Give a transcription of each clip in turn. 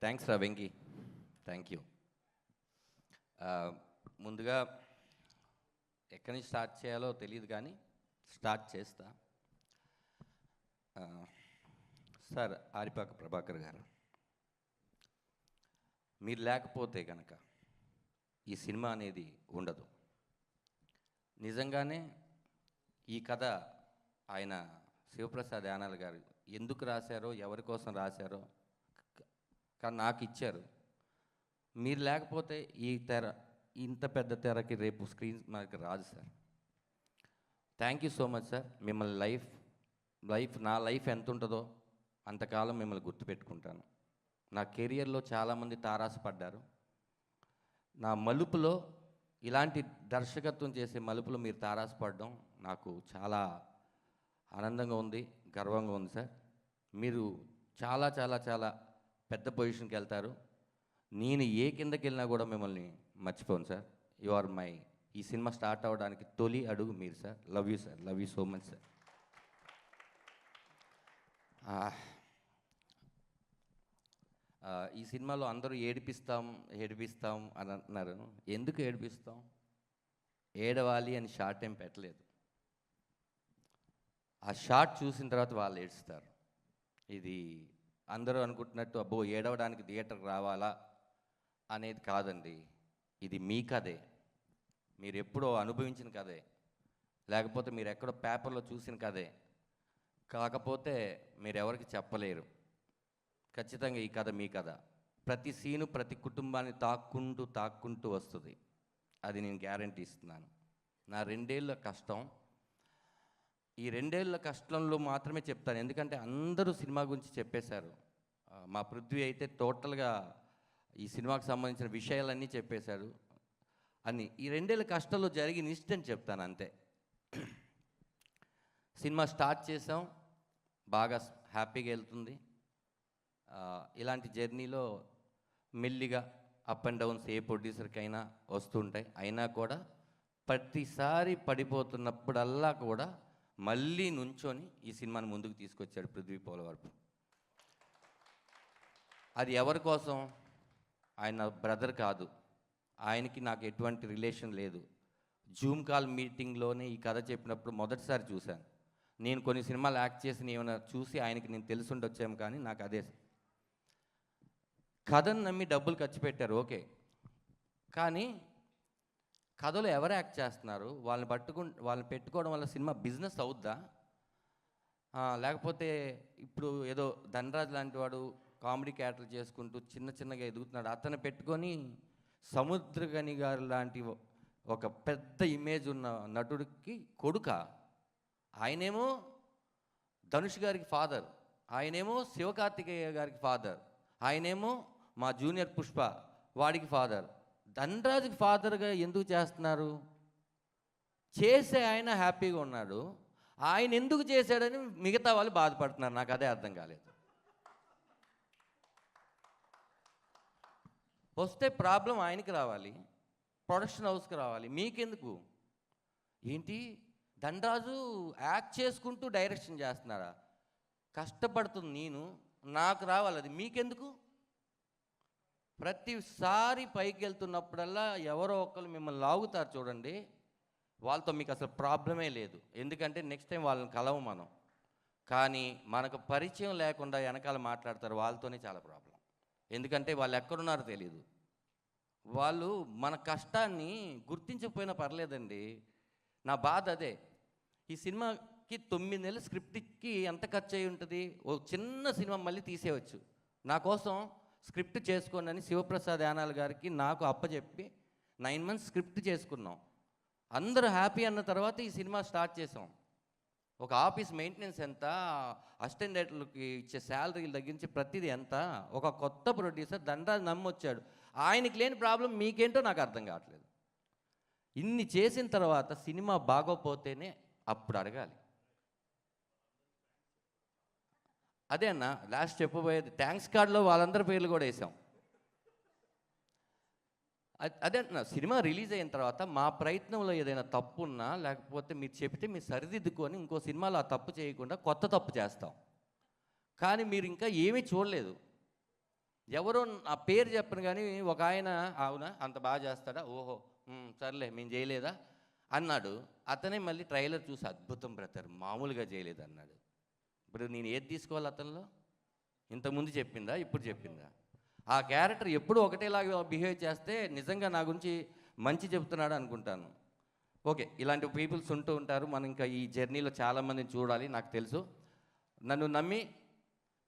Thanks రా Venky, thank you. ముందుగా ఎక్కడి నుంచి స్టార్ట్ చేయాలో తెలియదు కానీ స్టార్ట్ చేస్తా. సార్ ఆరిపాక ప్రభాకర్ గారు, మీరు లేకపోతే కనుక ఈ సినిమా అనేది ఉండదు. నిజంగానే ఈ కథ ఆయన శివప్రసాద్ యానాల్ గారు ఎందుకు రాశారో, ఎవరి కోసం రాశారో కానీ నాకు ఇచ్చారు. మీరు లేకపోతే ఈ తెర, ఇంత పెద్ద తెరకి రేపు స్క్రీన్ మనకి రాదు sir. Thank you so much sir. మిమ్మల్ని నా లైఫ్ ఎంత ఉంటుందో అంతకాలం మిమ్మల్ని గుర్తుపెట్టుకుంటాను. నా కెరియర్లో చాలామంది తారాసపడ్డారు. నా మలుపులో ఇలాంటి దర్శకత్వం చేసే మలుపులో మీరు తారాసపడడం నాకు చాలా ఆనందంగా ఉంది, గర్వంగా ఉంది సార్. మీరు చాలా చాలా చాలా పెద్ద పొజిషన్కి వెళ్తారు. నేను ఏ కిందకి వెళ్ళినా కూడా మిమ్మల్ని మర్చిపోను సార్. యు ఆర్ మై, ఈ సినిమా స్టార్ట్ అవ్వడానికి తొలి అడుగు మీరు sir. Love you sir, love you so much sir. ఈ సినిమాలో అందరూ ఏడిపిస్తాం అని అంటున్నారు. ఎందుకు ఏడిపిస్తాం? ఏడవాలి అని షార్ట్ ఏం పెట్టలేదు. ఆ షార్ట్ చూసిన తర్వాత వాళ్ళు ఏడుస్తారు. ఇది అందరూ అనుకుంటున్నట్టు అబ్బో ఏడవడానికి థియేటర్కి రావాలా అనేది కాదండి. ఇది మీ కథే, మీరు ఎప్పుడో అనుభవించిన కథే, లేకపోతే మీరు ఎక్కడో పేపర్లో చూసిన కథే. కాకపోతే మీరు ఎవరికి చెప్పలేరు. ఖచ్చితంగా ఈ కథ మీ కథ. ప్రతి సీను ప్రతి కుటుంబాన్ని తాక్కుంటూ వస్తుంది. అది నేను గ్యారంటీ ఇస్తున్నాను. నా 2 ఏళ్ళ కష్టం, ఈ 2 ఏళ్ళ కష్టంలో మాత్రమే చెప్తాను. ఎందుకంటే అందరూ సినిమా గురించి చెప్పేశారు. మా పృథ్వీ అయితే టోటల్గా ఈ సినిమాకి సంబంధించిన విషయాలన్నీ చెప్పేశారు. అన్నీ ఈ 2 ఏళ్ళ కష్టంలో జరిగిన ఇన్సిడెంట్ చెప్తాను అంతే. సినిమా స్టార్ట్ చేసాం, బాగా హ్యాపీగా వెళ్తుంది. ఇలాంటి జర్నీలో మెల్లిగా అప్ అండ్ డౌన్స్ ఏ ప్రొడ్యూసర్కైనా వస్తుంటాయి. అయినా కూడా ప్రతిసారి పడిపోతున్నప్పుడల్లా కూడా మళ్ళీ నుంచొని ఈ సినిమాని ముందుకు తీసుకొచ్చాడు పృథ్వీ పోలవరపు. అది ఎవరి కోసం? ఆయన బ్రదర్ కాదు, ఆయనకి నాకు ఎటువంటి రిలేషన్ లేదు. జూమ్ కాల్ మీటింగ్లోనే ఈ కథ చెప్పినప్పుడు మొదటిసారి చూశాను. నేను కొన్ని సినిమాలు యాక్ట్ చేసి ఏమైనా చూసి ఆయనకి నేను తెలుసుండొచ్చాము, కానీ నాకు అదే కథను నమ్మి డబ్బులు ఖర్చు పెట్టారు, ఓకే. కానీ కథలో ఎవరు యాక్ట్ చేస్తున్నారు? వాళ్ళని పెట్టుకోవడం వల్ల సినిమా బిజినెస్ అవుద్దా? లేకపోతే ఇప్పుడు ఏదో ధనరాజ్ లాంటి వాడు కామెడీ క్యారెక్టర్ చేసుకుంటూ చిన్నగా ఎదుగుతున్నాడు, అతను పెట్టుకొని సముద్రగని గారు లాంటి ఒక పెద్ద ఇమేజ్ ఉన్న నటుడికి కొడుక? ఆయనేమో ధనుష్ గారికి ఫాదర్, ఆయనేమో శివకార్తికేయ గారికి ఫాదర్, ఆయనేమో మా జూనియర్ పుష్ప వాడికి ఫాదర్. ధనరాజుకి ఫాదర్గా ఎందుకు చేస్తున్నారు? చేసే ఆయన హ్యాపీగా ఉన్నాడు, ఆయన ఎందుకు చేశాడని మిగతా వాళ్ళు బాధపడుతున్నారు. నాకు అదే అర్థం కాలేదు. వస్తే ప్రాబ్లం ఆయనకి రావాలి, ప్రొడక్షన్ హౌస్కి రావాలి, మీకెందుకు? ఏంటి ధనరాజు యాక్ట్ చేసుకుంటూ డైరెక్షన్ చేస్తున్నారా? కష్టపడుతుంది నేను, నాకు రావాలి, అది మీకెందుకు? ప్రతిసారి పైకి వెళ్తున్నప్పుడల్లా ఎవరో ఒకరు మిమ్మల్ని లాగుతారు చూడండి, వాళ్ళతో మీకు అసలు ప్రాబ్లమే లేదు. ఎందుకంటే నెక్స్ట్ టైం వాళ్ళని కలవు మనం. కానీ మనకు పరిచయం లేకుండా వెనకాల మాట్లాడతారు, వాళ్ళతోనే చాలా ప్రాబ్లం. ఎందుకంటే వాళ్ళు ఎక్కడున్నారో తెలియదు. వాళ్ళు మన కష్టాన్ని గుర్తించకపోయినా పర్లేదండి. నా బాధ అదే. ఈ సినిమాకి 9 నెలల స్క్రిప్ట్కి ఎంత ఖర్చు అయి ఉంటుంది? ఓ చిన్న సినిమా మళ్ళీ తీసేయవచ్చు. నా కోసం స్క్రిప్ట్ చేసుకోండి అని శివప్రసాద్ యానాల్ గారికి నాకు అప్పచెప్పి 9 మంత్స్ స్క్రిప్ట్ చేసుకున్నాం. అందరూ హ్యాపీ అన్న తర్వాత ఈ సినిమా స్టార్ట్ చేసాం. ఒక ఆఫీస్ మెయింటెనెన్స్ ఎంత, అసిస్టెంట్ డైరెక్టర్లకి ఇచ్చే శాలరీలు తగ్గించి ప్రతిదీ ఎంత. ఒక కొత్త ప్రొడ్యూసర్ ధనరాజు నమ్మొచ్చాడు, ఆయనకి లేని ప్రాబ్లం మీకేంటో నాకు అర్థం కావట్లేదు. ఇన్ని చేసిన తర్వాత సినిమా బాగోపోతేనే అప్పుడు అడగాలి. అదే అన్న లాస్ట్ చెప్పబోయేది. థ్యాంక్స్ కార్డులో వాళ్ళందరి పేర్లు కూడా వేసాం. అదే అంటున్నా, సినిమా రిలీజ్ అయిన తర్వాత మా ప్రయత్నంలో ఏదైనా తప్పు ఉన్నా, లేకపోతే మీరు చెప్తే మీరు సరిదిద్దుకొని ఇంకో సినిమాలో ఆ తప్పు చేయకుండా కొత్త తప్పు చేస్తాం. కానీ మీరు ఇంకా ఏమీ చూడలేదు. ఎవరో ఆ పేరు చెప్పను కానీ ఒక ఆయన అవునా అంత బాగా చేస్తాడా, ఓహో సర్లే మేము చేయలేదా అన్నాడు. అతనే మళ్ళీ ట్రైలర్ చూసి అద్భుతం బ్రదర్ మామూలుగా చేయలేదు అన్నాడు. ఇప్పుడు నేను ఏది తీసుకోవాలి అతనిలో? ఇంతకుముందు చెప్పిందా, ఇప్పుడు చెప్పిందా? ఆ క్యారెక్టర్ ఎప్పుడు ఒకటేలాగా బిహేవ్ చేస్తే నిజంగా నా గురించి మంచి చెప్తున్నాడు అనుకుంటాను. ఓకే, ఇలాంటి పీపుల్స్ ఉంటూ ఉంటారు. మనం ఇంకా ఈ జర్నీలో చాలామందిని చూడాలి. నాకు తెలుసు నన్ను నమ్మి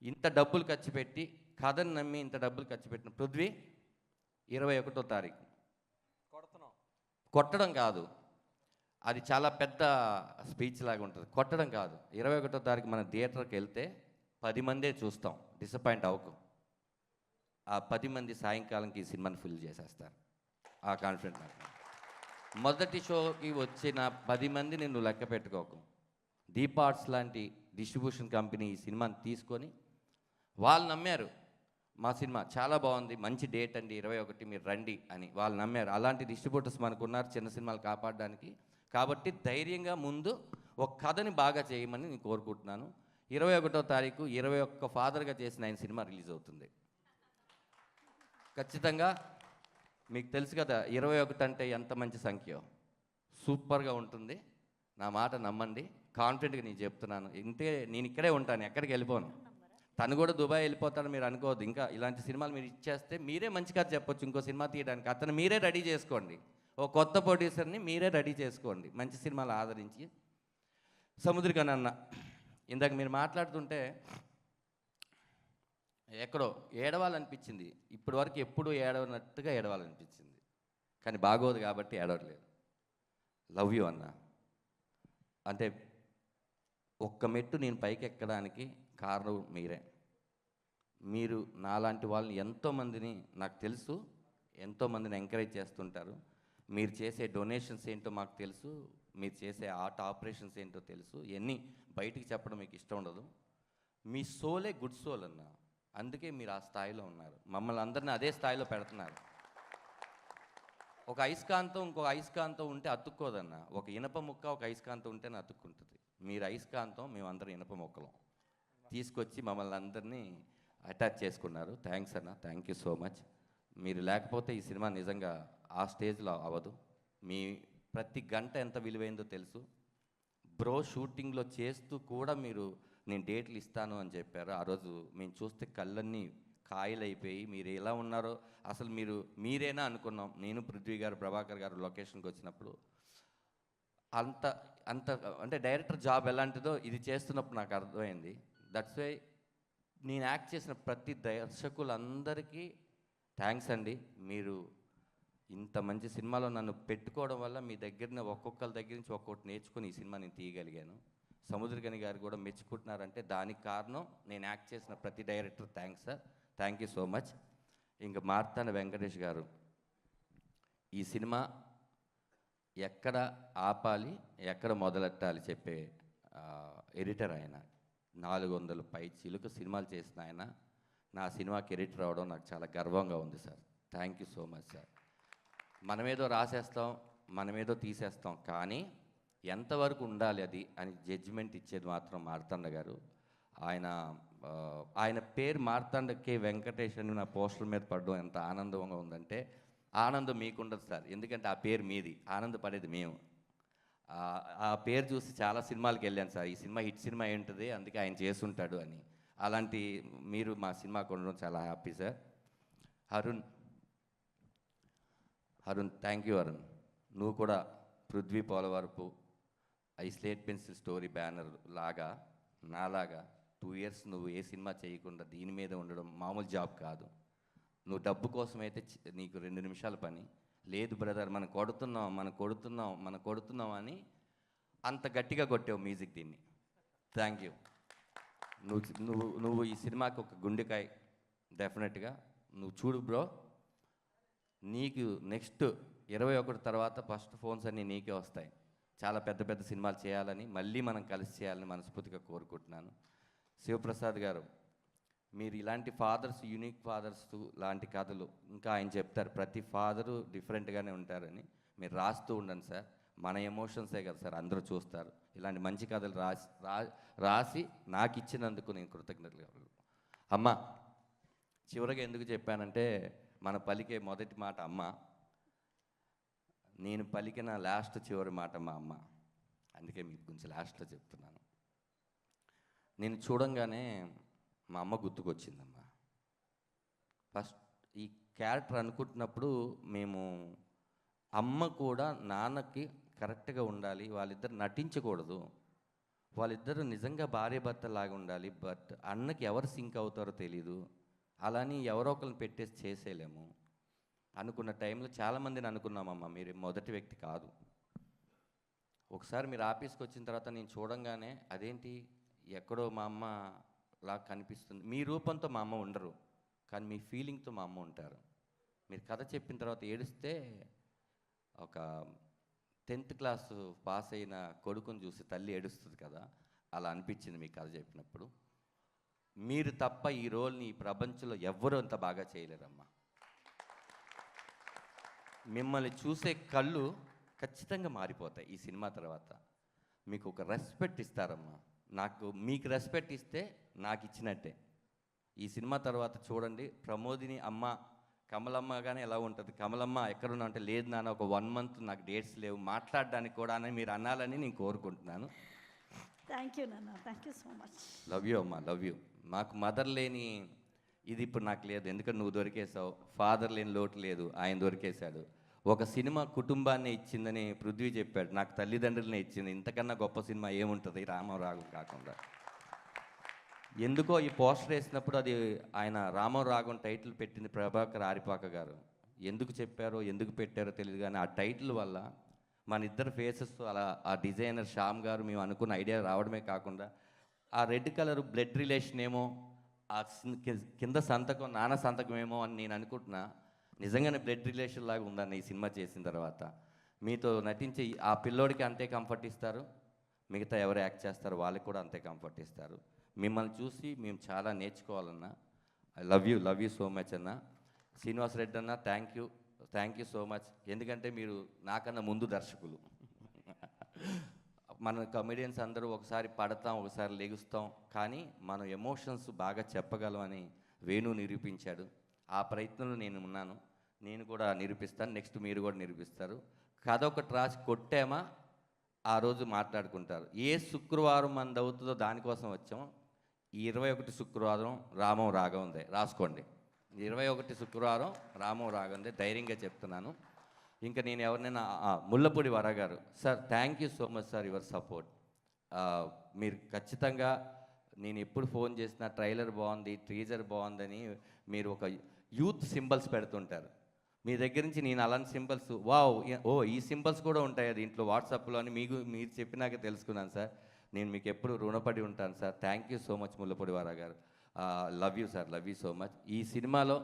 ఇంత డబ్బులు ఖర్చు పెట్టి, కథను నమ్మి ఇంత డబ్బులు ఖర్చు పెట్టిన పృథ్వీ 21వ తారీఖు కొట్టడం కాదు, అది చాలా పెద్ద స్పీచ్ లాగా ఉంటుంది. కొట్టడం కాదు, 21వ తారీఖు మన థియేటర్కి వెళ్తే 10 మందే చూస్తాం, డిసప్పాయింట్ అవ్వకు. ఆ 10 మంది సాయంకాలంకి ఈ సినిమాని ఫుల్ చేసేస్తారు. ఆ కాన్ఫిడెంట్ నాకు. మొదటి షోకి వచ్చిన 10 మందిని నువ్వు లెక్క పెట్టుకోకు. దీపార్ట్స్ లాంటి డిస్ట్రిబ్యూషన్ కంపెనీ ఈ సినిమాని తీసుకొని వాళ్ళు నమ్మారు, మా సినిమా చాలా బాగుంది, మంచి డేట్ అండి 21 మీరు రండి అని వాళ్ళు నమ్మారు. అలాంటి డిస్ట్రిబ్యూటర్స్ మనకు ఉన్నారు చిన్న సినిమాలు కాపాడడానికి. కాబట్టి ధైర్యంగా ముందు ఒక కథని బాగా చేయమని నేను కోరుకుంటున్నాను. 21వ తారీఖు 21 ఫాదర్గా చేసిన ఆయన సినిమా రిలీజ్ అవుతుంది. ఖచ్చితంగా మీకు తెలుసు కదా 21 అంటే ఎంత మంచి సంఖ్య, సూపర్గా ఉంటుంది. నా మాట నమ్మండి, కాన్ఫిడెంట్గా నేను చెప్తున్నాను. ఇంతే, నేను ఇక్కడే ఉంటాను, ఎక్కడికి వెళ్ళిపోను. తను కూడా దుబాయ్ వెళ్ళిపోతాను మీరు అనుకోవద్దు. ఇంకా ఇలాంటి సినిమాలు మీరు ఇచ్చేస్తే మీరే మంచి కథ చెప్పొచ్చు ఇంకో సినిమా తీయడానికి. అతను మీరే రెడీ చేసుకోండి, ఓ కొత్త ప్రొడ్యూసర్ని మీరే రెడీ చేసుకోండి, మంచి సినిమాలు ఆదరించి. సముద్రికన్ అన్న ఇందాక మీరు మాట్లాడుతుంటే ఎక్కడో ఏడవాలనిపించింది. ఇప్పటి వరకు ఎప్పుడూ ఏడవనట్టుగా ఏడవాలనిపించింది, కానీ బాగోదు కాబట్టి ఏడవట్లేదు. లవ్ యూ అన్న. అంటే ఒక్క మెట్టు నేను పైకి ఎక్కడానికి కారణం మీరే. మీరు నాలాంటి వాళ్ళని ఎంతోమందిని, నాకు తెలుసు, ఎంతోమందిని ఎంకరేజ్ చేస్తుంటారు. మీరు చేసే డొనేషన్స్ ఏంటో మాకు తెలుసు, మీరు చేసే ఆర్ట్ ఆపరేషన్స్ ఏంటో తెలుసు. ఇవన్నీ బయటికి చెప్పడం మీకు ఇష్టం ఉండదు. మీ సోలే గుడ్ సోల్ అన్న, అందుకే మీరు ఆ స్థాయిలో ఉన్నారు. మమ్మల్ని అందరినీ అదే స్థాయిలో పెడుతున్నారు. ఒక అయస్కాంతం ఇంకొక అయస్కాంతం ఉంటే అతుక్కోదన్న, ఒక ఇనప ముక్క ఒక అయస్కాంతం ఉంటేనే అతుక్కుంటుంది. మీరు అయస్కాంతం, మేమందరం ఇనప ముక్కలం తీసుకొచ్చి మమ్మల్ని అందరినీ అటాచ్ చేసుకున్నారు. థ్యాంక్స్ అన్న, థ్యాంక్ యూ సో మచ్. మీరు లేకపోతే ఈ సినిమా నిజంగా ఆ స్టేజ్లో అవ్వదు. మీ ప్రతి గంట ఎంత విలువైందో తెలుసు. బ్రో షూటింగ్లో చేస్తూ కూడా మీరు నేను డేట్లు ఇస్తాను అని చెప్పారు. ఆ రోజు మేము చూస్తే కళ్ళన్నీ కాయలైపోయి మీరు ఎలా ఉన్నారో అసలు మీరేనా అనుకున్నాం. నేను, పృథ్వీ గారు, ప్రభాకర్ గారు లొకేషన్కి వచ్చినప్పుడు అంత అంత అంటే డైరెక్టర్ జాబ్ ఎలాంటిదో ఇది చేస్తున్నప్పుడు నాకు అర్థమైంది. దట్స్ వై నేను యాక్ట్ చేసిన ప్రతి దర్శకులందరికీ థ్యాంక్స్ అండి. మీరు ఇంత మంచి సినిమాలో నన్ను పెట్టుకోవడం వల్ల మీ దగ్గర ఒక్కొక్కరి దగ్గర నుంచి ఒక్కొక్కటి నేర్చుకుని ఈ సినిమా నేను తీయగలిగాను. సముద్రగని గారు కూడా మెచ్చుకుంటున్నారంటే దానికి కారణం నేను యాక్ట్ చేసిన ప్రతి director. Thanks sir, thank you so much. ఇంకా మార్తాండ వెంకటేష్ గారు, ఈ సినిమా ఎక్కడ ఆపాలి ఎక్కడ మొదలెట్టాలి చెప్పే ఎడిటర్ ఆయన. 400 పై చిలుక సినిమాలు చేసిన ఆయన నా సినిమాకి ఎడిటర్ అవడం నాకు చాలా గర్వంగా ఉంది sir. Thank you so much sir. మనమేదో రాసేస్తాం, మనమేదో తీసేస్తాం, కానీ ఎంతవరకు ఉండాలి అది అని జడ్జిమెంట్ ఇచ్చేది మాత్రం మార్తాండ గారు. ఆయన పేరు మార్తాండ కే వెంకటేష్ అని నా పోస్టర్ మీద పడడం ఎంత ఆనందంగా ఉందంటే, ఆనందం మీకుండదు సార్, ఎందుకంటే ఆ పేరు మీది, ఆనందపడేది మేము. ఆ పేరు చూసి చాలా సినిమాలకు వెళ్ళాను సార్, ఈ సినిమా హిట్ సినిమా ఏంటిది అందుకే ఆయన చేసుంటాడు అని. అలాంటి మీరు మా సినిమాకు ఉండడం చాలా happy sir. Arun thank you Arun. నువ్వు కూడా Prithvi Polavarapu I slate pencil story banner లాగా నాలాగా 2 years నువ్వు ఏ సినిమా చేయకుండా దీని మీద ఉండడం మామూలు జాబ్ కాదు. నువ్వు డబ్బు కోసమైతే నీకు 2 నిమిషాల పని లేదు బ్రదర్, మనం కొడుతున్నాం అని అంత గట్టిగా కొట్టావు మ్యూజిక్ దీన్ని. Thank you. నువ్వు ఈ సినిమాకి ఒక గుండెకాయ డెఫినెట్గా. నువ్వు చూడు బ్రో, నీకు నెక్స్ట్ 21 తర్వాత ఫస్ట్ ఫోన్స్ అన్నీ నీకే వస్తాయి. చాలా పెద్ద పెద్ద సినిమాలు చేయాలని, మళ్ళీ మనం కలిసి చేయాలని మనస్ఫూర్తిగా కోరుకుంటున్నాను. శివప్రసాద్ గారు, మీరు ఇలాంటి ఫాదర్స్, యూనిక్ ఫాదర్స్ లాంటి కథలు ఇంకా ఆయన చెప్తారు, ప్రతి ఫాదరు డిఫరెంట్గానే ఉంటారని. మీరు రాస్తూ ఉండండి సార్, మన ఎమోషన్సే కదా సార్ అందరూ చూస్తారు. ఇలాంటి మంచి కథలు రాసి నాకు ఇచ్చినందుకు నేను కృతజ్ఞతలు. అమ్మ చివరిగా ఎందుకు చెప్పానంటే, మన పలికే మొదటి మాట అమ్మ, నేను పలికిన చివరి మాట మా అమ్మ. అందుకే మీకు కొంచెం లాస్ట్లో చెప్తున్నాను. నేను చూడంగానే మా అమ్మ గుర్తుకొచ్చిందమ్మా. ఫస్ట్ ఈ క్యారెక్టర్ అనుకుంటున్నప్పుడు మేము అమ్మ కూడా నాన్నకి కరెక్ట్గా ఉండాలి, వాళ్ళిద్దరు నటించకూడదు, వాళ్ళిద్దరూ నిజంగా భార్యాభర్తలాగా ఉండాలి, బట్ అన్నకి ఎవరు సింక్ అవుతారో తెలీదు, అలాని ఎవరో ఒకరిని పెట్టేసి చేసేయలేము అనుకున్న టైంలో చాలామందిని అనుకున్నామమ్మా, మీరు మొదటి వ్యక్తి కాదు. ఒకసారి మీరు ఆఫీస్కి వచ్చిన తర్వాత నేను చూడంగానే అదేంటి ఎక్కడో మా అమ్మ లాగా కనిపిస్తుంది. మీ రూపంతో మా అమ్మ ఉండరు, కానీ మీ ఫీలింగ్తో మా అమ్మ ఉంటారు. మీరు కథ చెప్పిన తర్వాత ఏడిస్తే ఒక 10th క్లాస్ పాస్ అయిన కొడుకుని చూసి తల్లి ఏడుస్తుంది కదా, అలా అనిపించింది మీ కథ చెప్పినప్పుడు. మీరు తప్ప ఈ రోల్ని ఈ ప్రపంచంలో ఎవ్వరూ అంత బాగా చేయలేరమ్మా. మిమ్మల్ని చూసే కళ్ళు ఖచ్చితంగా మారిపోతాయి ఈ సినిమా తర్వాత. మీకు ఒక రెస్పెక్ట్ ఇస్తారమ్మా. మీకు రెస్పెక్ట్ ఇస్తే నాకు ఇచ్చినట్టే. ఈ సినిమా తర్వాత చూడండి, ప్రమోదిని అమ్మ కమలమ్మగానే ఎలా ఉంటుంది, కమలమ్మ ఎక్కడున్నా అంటే, లేదు నాన్న ఒక 1 month నాకు డేట్స్ లేవు మాట్లాడడానికి కూడా అని మీరు అనాలని నేను కోరుకుంటున్నాను. థ్యాంక్ యూ నాన్న, thank you so much. Love you అమ్మా, లవ్ యూ. మాకు మదర్ లేని ఇది ఇప్పుడు నాకు లేదు, ఎందుకంటే నువ్వు దొరికేసావు. ఫాదర్ లేని లోటు లేదు, ఆయన దొరికేశాడు. ఒక సినిమా కుటుంబాన్ని ఇచ్చిందని పృథ్వీ చెప్పాడు, నాకు తల్లిదండ్రులనే ఇచ్చింది. ఇంతకన్నా గొప్ప సినిమా ఏముంటుంది రామరాగం కాకుండా. ఎందుకో ఈ పోస్టర్ వేసినప్పుడు అది ఆయన రామరాగం టైటిల్ పెట్టింది ప్రభాకర్ ఆరిపాక గారు. ఎందుకు చెప్పారో ఎందుకు పెట్టారో తెలియదు, కానీ ఆ టైటిల్ వల్ల మన ఇద్దరు ఫేసెస్ అలా ఆ డిజైనర్ శ్యామ్ గారు మేము అనుకున్న ఐడియా రావడమే కాకుండా, ఆ రెడ్ కలర్ బ్లడ్ రిలేషన్ ఏమో, ఆ కింద సంతకం నాన్న సంతకం ఏమో అని నేను అనుకుంటున్నా. నిజంగానే బ్లడ్ రిలేషన్ లాగా ఉందని ఈ సినిమా చేసిన తర్వాత. మీతో నటించి ఆ పిల్లోడికి అంతే కంఫర్ట్ ఇస్తారు, మిగతా ఎవరు యాక్ట్ చేస్తారో వాళ్ళకి కూడా అంతే కంఫర్ట్ ఇస్తారు. మిమ్మల్ని చూసి మేము చాలా నేర్చుకోవాలన్నా. I love you so much అన్న. శ్రీనివాస్ రెడ్డి అన్న, థ్యాంక్ యూ సో మచ్. ఎందుకంటే మీరు నాకన్నా ముందు దర్శకులు. మన కమెడియన్స్ అందరూ ఒకసారి పడతాం, ఒకసారి లెగుస్తాం, కానీ మనం ఎమోషన్స్ బాగా చెప్పగలమని వేణు నిరూపించాడు. ఆ ప్రయత్నంలో నేను ఉన్నాను, నేను కూడా నిరూపిస్తాను. నెక్స్ట్ మీరు కూడా నిరూపిస్తారు. కథ ఒకటి రాసి కొట్టామా ఆ రోజు మాట్లాడుకుంటారు. ఏ శుక్రవారం మనది అవుతుందో దానికోసం వచ్చాం. ఈ 21 శుక్రవారం రామం రాగందే, రాసుకోండి. 21 శుక్రవారం రామం రాగందే, ధైర్యంగా చెప్తున్నాను. ఇంకా నేను ఎవరినైనా ముల్లపూడి వర గారు, sir thank you so much sir, your support. మీరు ఖచ్చితంగా నేను ఎప్పుడు ఫోన్ చేసినా ట్రైలర్ బాగుంది, టీజర్ బాగుందని మీరు ఒక యూత్ సింబల్స్ పెడుతుంటారు. మీ దగ్గర నుంచి నేను అలాంటి సింబల్స్ ఈ సింబల్స్ కూడా ఉంటాయి దీంట్లో వాట్సాప్లో అని మీరు చెప్పినాక తెలుసుకున్నాను సార్. నేను మీకు ఎప్పుడు రుణపడి ఉంటాను sir. Thank you so much Mullapudi వారా గారు. Love you sir, love you so much. ఈ సినిమాలో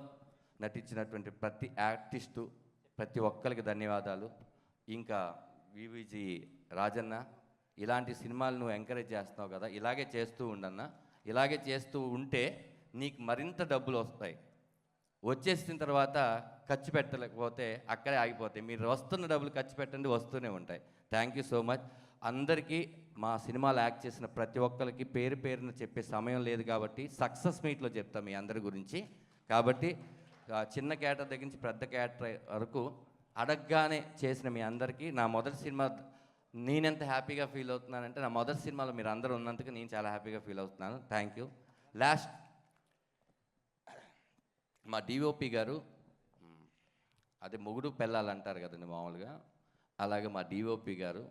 నటించినటువంటి ప్రతి ఆర్టిస్టు, ప్రతి ఒక్కరికి ధన్యవాదాలు. ఇంకా వివిజి రాజన్న, ఇలాంటి సినిమాలు నువ్వు ఎంకరేజ్ చేస్తున్నావు కదా, ఇలాగే చేస్తూ ఉండన్నా. ఇలాగే చేస్తూ ఉంటే నీకు మరింత డబ్బులు వస్తాయి. వచ్చేసిన తర్వాత ఖర్చు పెట్టలేకపోతే అక్కడే ఆగిపోతాయి. మీరు వస్తున్న డబ్బులు ఖర్చు పెట్టండి, వస్తూనే ఉంటాయి. థ్యాంక్ యూ సో మచ్ అందరికీ. మా సినిమాలో యాక్ట్ చేసిన ప్రతి ఒక్కరికి పేరు పేరున చెప్పే సమయం లేదు కాబట్టి సక్సెస్ మీట్లో చెప్తాం మీ అందరి గురించి. కాబట్టి చిన్న క్యారెక్టర్ దగ్గర నుంచి పెద్ద క్యారెక్టర్ వరకు అడగగానే చేసిన మీ అందరికీ నా మొదటి సినిమా నేనెంత హ్యాపీగా ఫీల్ అవుతున్నానంటే, నా మొదటి సినిమాలో మీరు అందరూ ఉన్నందుకు నేను చాలా హ్యాపీగా ఫీల్ అవుతున్నాను. Thank you. లాస్ట్ మా డిఓపి గారు, అదే మొగుడు పెళ్ళాలంటారు కదండి మామూలుగా, అలాగే మా డిఓపి గారు,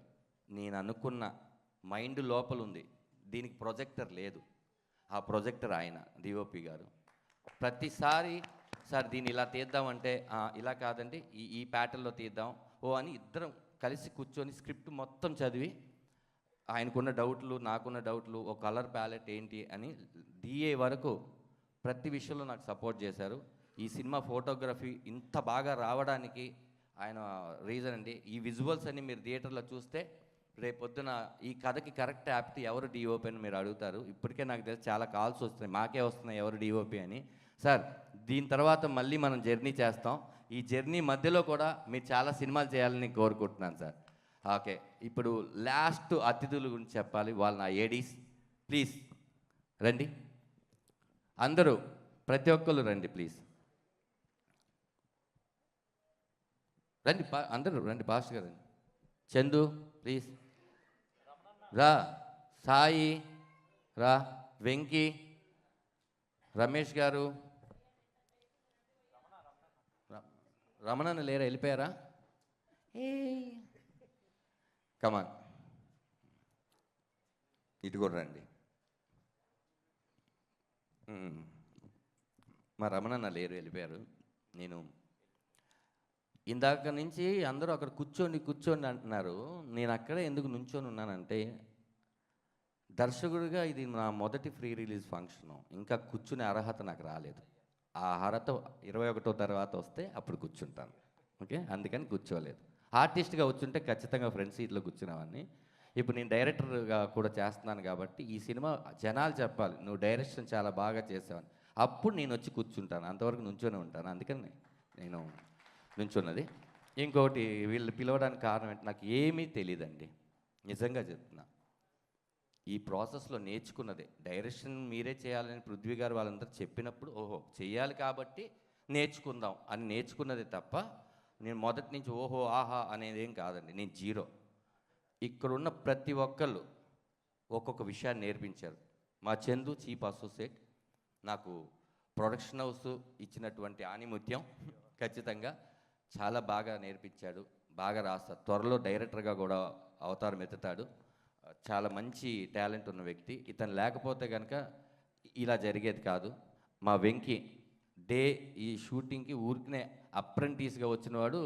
నేను అనుకున్న మైండ్ లోపల ఉంది, దీనికి ప్రొజెక్టర్ లేదు, ఆ ప్రొజెక్టర్ ఆయన డిఓపి గారు. ప్రతిసారి సార్ దీన్ని ఇలా తీద్దామంటే ఇలా కాదండి ఈ ప్యాటర్న్లో తీద్దాం అని ఇద్దరం కలిసి కూర్చొని స్క్రిప్ట్ మొత్తం చదివి ఆయనకున్న డౌట్లు, నాకున్న డౌట్లు, ఓ కలర్ ప్యాలెట్ ఏంటి అని డిఏ వరకు ప్రతి విషయంలో నాకు సపోర్ట్ చేశారు. ఈ సినిమా ఫోటోగ్రఫీ ఇంత బాగా రావడానికి ఆయన రీజన్ అండి. ఈ విజువల్స్ అన్ని మీరు థియేటర్లో చూస్తే రేపొద్దున ఈ కథకి కరెక్ట్ యాప్ట్ ఎవరు డిఓపి అని మీరు అడుగుతారు. ఇప్పటికే నాకు తెలిసి చాలా కాల్స్ వస్తున్నాయి, మాకే వస్తున్నాయి ఎవరు డిఓపి అని. సార్ దీని తర్వాత మళ్ళీ మనం జర్నీ చేస్తాం. ఈ జర్నీ మధ్యలో కూడా మీరు చాలా సినిమాలు చేయాలని కోరుకుంటున్నాను సార్. ఓకే, ఇప్పుడు లాస్ట్ అతిథుల గురించి చెప్పాలి. వాళ్ళు నా ఏడీస్, ప్లీజ్ రండి అందరూ. ప్రతి ఒక్కళ్ళు రండి ప్లీజ్. రండి అందరూ రండి, పాస్టర్ గారు రండి. చందు ప్లీజ్ రా, సాయి రా, వెంకీ, రమేష్ గారు, రమణన్న లేరా, వెళ్ళిపోయారా? ఏ కమాన్, ఇటు కూడా రండి. మా రమణన్న లేరు, వెళ్ళిపోయారు. నేను ఇందాక నుంచి అందరూ అక్కడ కూర్చోండి అంటున్నారు. నేను అక్కడే ఎందుకు నుంచొని ఉన్నానంటే, దర్శకుడిగా ఇది నా మొదటి ఫ్రీ రిలీజ్ ఫంక్షను. ఇంకా కూర్చునే అర్హత నాకు రాలేదు. ఆ అర్హత 21 తర్వాత వస్తే అప్పుడు కూర్చుంటాను. ఓకే, అందుకని కూర్చోలేదు. ఆర్టిస్ట్గా వచ్చుంటే ఖచ్చితంగా ఫ్రంట్ సీట్లో కూర్చునేవాడిని. ఇప్పుడు నేను డైరెక్టర్గా కూడా చేస్తున్నాను కాబట్టి ఈ సినిమా జనాలు చెప్పాలి, నువ్వు డైరెక్షన్ చాలా బాగా చేసావని. అప్పుడు నేను వచ్చి కూర్చుంటాను, అంతవరకు నుంచొని ఉంటాను. అందుకని నేను నుంచున్నది. ఇంకొకటి, వీళ్ళు పిలవడానికి కారణం ఏంటి, నాకు ఏమీ తెలియదండి, నిజంగా చెప్తున్నా. ఈ ప్రాసెస్లో నేర్చుకున్నదే. డైరెక్షన్ మీరే చేయాలని పృథ్వీ గారు వాళ్ళందరూ చెప్పినప్పుడు ఓహో చెయ్యాలి కాబట్టి నేర్చుకుందాం అని నేర్చుకున్నదే తప్ప నేను మొదటి నుంచి ఓహో ఆహా అనేది ఏం కాదండి. నేను జీరో. ఇక్కడున్న ప్రతి ఒక్కళ్ళు ఒక్కొక్క విషయాన్ని నేర్పించారు. మా చందు చీఫ్ అసోసియేట్ నాకు ప్రొడక్షన్ హౌస్ ఇచ్చినటువంటి ఆనిముత్యం ఖచ్చితంగా చాలా బాగా నేర్పించాడు. బాగా రాస్తాడు, త్వరలో డైరెక్టర్గా కూడా అవతారం ఎత్తుతాడు. చాలా మంచి టాలెంట్ ఉన్న వ్యక్తి. ఇతను లేకపోతే కనుక ఇలా జరిగేది కాదు. మా వెంకీ ఈ షూటింగ్కి ఊరికనే అప్రెంటిస్గా వచ్చినవాడు,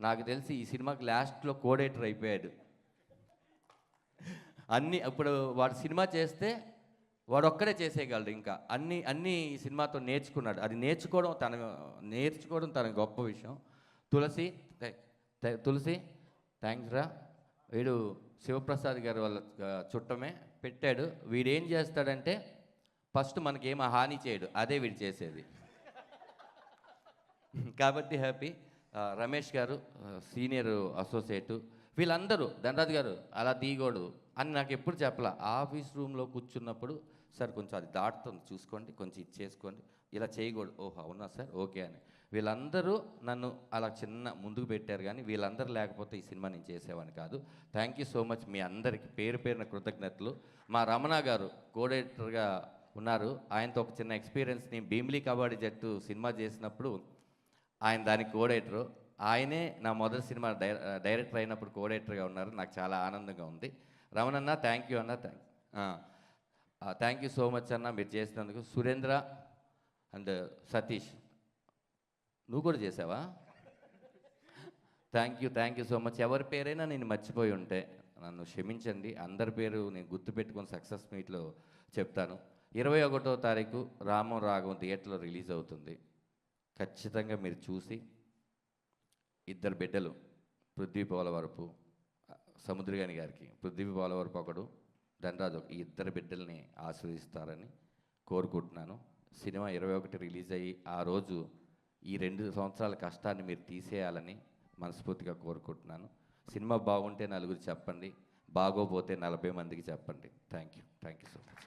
నాకు తెలిసి ఈ సినిమాకి లాస్ట్లో కోడేటర్ అయిపోయాడు. ఇప్పుడు వాడు సినిమా చేస్తే వాడు ఒక్కడే చేసేయగలడు. ఇంకా అన్నీ ఈ సినిమాతో నేర్చుకున్నాడు. అది నేర్చుకోవడం తన గొప్ప విషయం. తులసి థ్యాంక్స్ రా. వీడు శివప్రసాద్ గారు వాళ్ళ చుట్టమే పెట్టాడు. వీడేం చేస్తాడంటే ఫస్ట్ మనకేం హాని చేయడు, అదే వీడు చేసేది. కాబట్టి హ్యాపీ. రమేష్ గారు సీనియర్ అసోసియేటు, వీళ్ళందరూ ధనరాజు గారు అలా దిగోడు అని నాకు ఎప్పుడు చెప్పలా. ఆఫీస్ రూమ్లో కూర్చున్నప్పుడు సార్ కొంచెం అది దాటుతుంది చూసుకోండి, కొంచెం ఇది చేసుకోండి, ఇలా చేయకూడదు, ఓహో అవునా సార్ ఓకే అని. వీళ్ళందరూ నన్ను అలా చిన్న ముందుకు పెట్టారు. కానీ వీళ్ళందరూ లేకపోతే ఈ సినిమా నేను చేసేవాడిని కాదు. థ్యాంక్ యూ సో మచ్ మీ అందరికీ పేరు పేరున కృతజ్ఞతలు. మా రమణ గారు కోడైరెక్టర్గా ఉన్నారు. ఆయనతో ఒక చిన్న ఎక్స్పీరియన్స్, నేను భీమిలీ కబడ్డీ జట్టు సినిమా చేసినప్పుడు ఆయన దానికి కోడైరెక్టరు. ఆయనే నా మొదటి సినిమా డైరెక్టర్ అయినప్పుడు కోడైరెక్టర్గా ఉన్నారు. నాకు చాలా ఆనందంగా ఉంది. రమణన్న థ్యాంక్ యూ అన్న, థ్యాంక్ యూ సో మచ్ అన్న మీరు చేసినందుకు. సురేంద్ర అండ్ సతీష్, నువ్వు కూడా చేసావా? Thank you so much. ఎవరి పేరైనా నేను మర్చిపోయి ఉంటే నన్ను క్షమించండి. అందరి పేరు నేను గుర్తుపెట్టుకొని సక్సెస్ మీట్లో చెప్తాను. 21వ తారీఖు రామం రాఘవం థియేటర్లో రిలీజ్ అవుతుంది. ఖచ్చితంగా మీరు చూసి, ఇద్దరు బిడ్డలు పృథ్వీ పోలవరపు, సముద్రగాని గారికి పృథ్వీ పోలవరపు ఒకడు, ధనరాజు, ఈ ఇద్దరు బిడ్డల్ని ఆశీర్వదిస్తారని కోరుకుంటున్నాను. సినిమా 21 రిలీజ్ అయ్యి ఆ రోజు ఈ 2 సంవత్సరాల కష్టాన్ని మీరు తీసేయాలని మనస్ఫూర్తిగా కోరుకుంటున్నాను. సినిమా బాగుంటే నలుగురు చెప్పండి, బాగోపోతే 40 మందికి చెప్పండి. Thank you so much.